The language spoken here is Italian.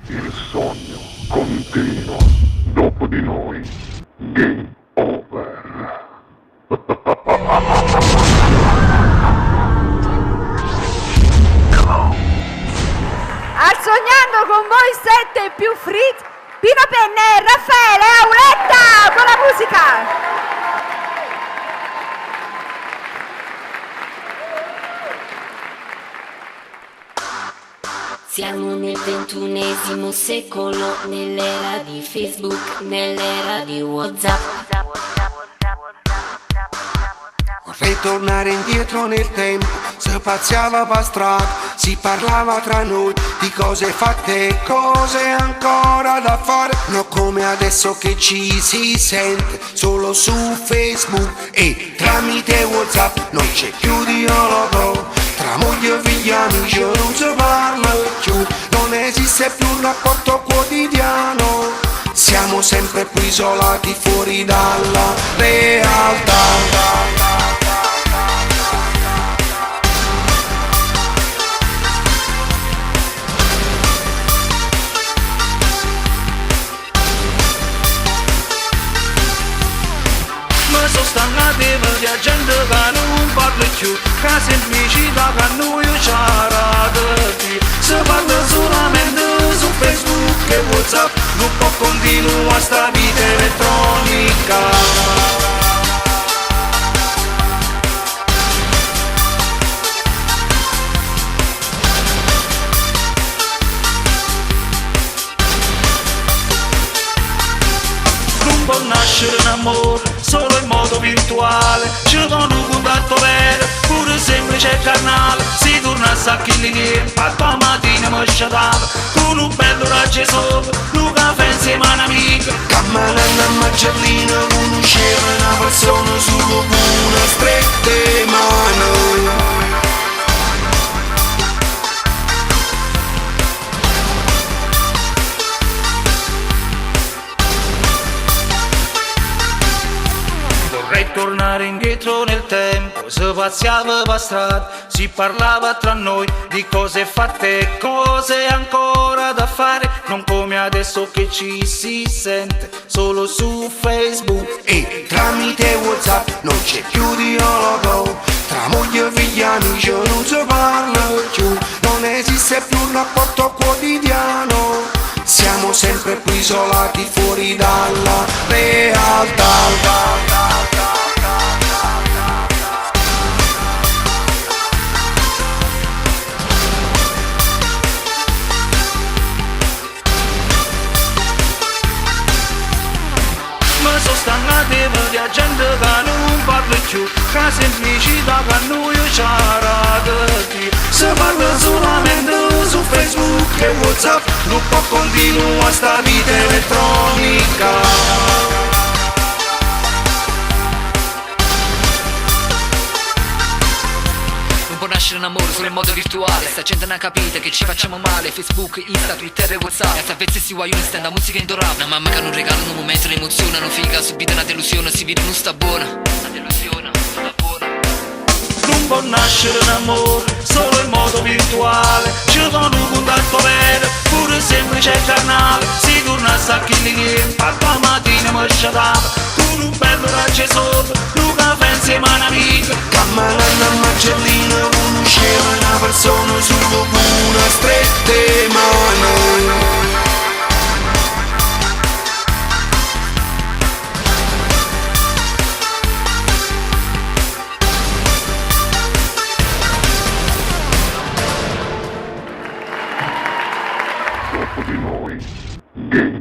Il sogno continua. Dopo di noi. Game over. Sognando con voi 7 più Fritz, Pino Penne, Raffaele, Auletta, con la musica! Siamo nel XXI secolo, nell'era di Facebook, nell'era di WhatsApp. Vorrei tornare indietro nel tempo, si pazziava per strada, si parlava tra noi di cose fatte e cose ancora da fare. Non come adesso che ci si sente solo su Facebook e tramite WhatsApp non c'è più dialogo. Tra moglie e figli amici non si parla più, non esiste più un rapporto quotidiano. Siamo sempre più isolati fuori dalla realtà. Sono stancato di vedere gente che non parla più, che semplicità che noi ci più. Si parla solamente su Facebook e WhatsApp, non può continuare sta vita elettronica. Può nascere un amore solo in modo virtuale, ci sono un contatto vero, pure semplice e carnale. Si torna a sacchi di a tua mattina mi sciatava, con un bello raggio sopra, un caffè insieme a un'amica. Camminando a Marcellina conosceva una persona solo con una strette mano. Vorrei tornare indietro nel tempo, si passava per strada, si parlava tra noi di cose fatte e cose ancora da fare. Non come adesso che ci si sente solo su Facebook e tramite WhatsApp non c'è più dialogo. Tra moglie e figli amici non si parla più, non esiste più un rapporto quotidiano. Siamo sempre più isolati fuori dalla realtà. Sono stancato di vedere gente che non parla più, che semplicità che noi ci più. Si parla solamente su Facebook e WhatsApp, non può continuare sta vita elettronica. Può nascere un amore solo in modo virtuale, sta gente non ha capito che ci facciamo male. Facebook, Insta, Twitter e WhatsApp, e a veces si vuoi un stand a musica in dorama. Una mamma che non regala un momento, l'emozione non figa, subito una delusione, si vede non sta buona. Una delusione, non sta buona. Non può nascere un amore solo in modo virtuale, ci sono un contatto vero, pure semplice e carnale. Si torna a sacchi di a tua mattina mi sciatava, con un bello raggio sopra, un caffè insieme a un'amica. Camminando a Marcellina conosceva una persona solo con una strette mano. Dopo di noi. Game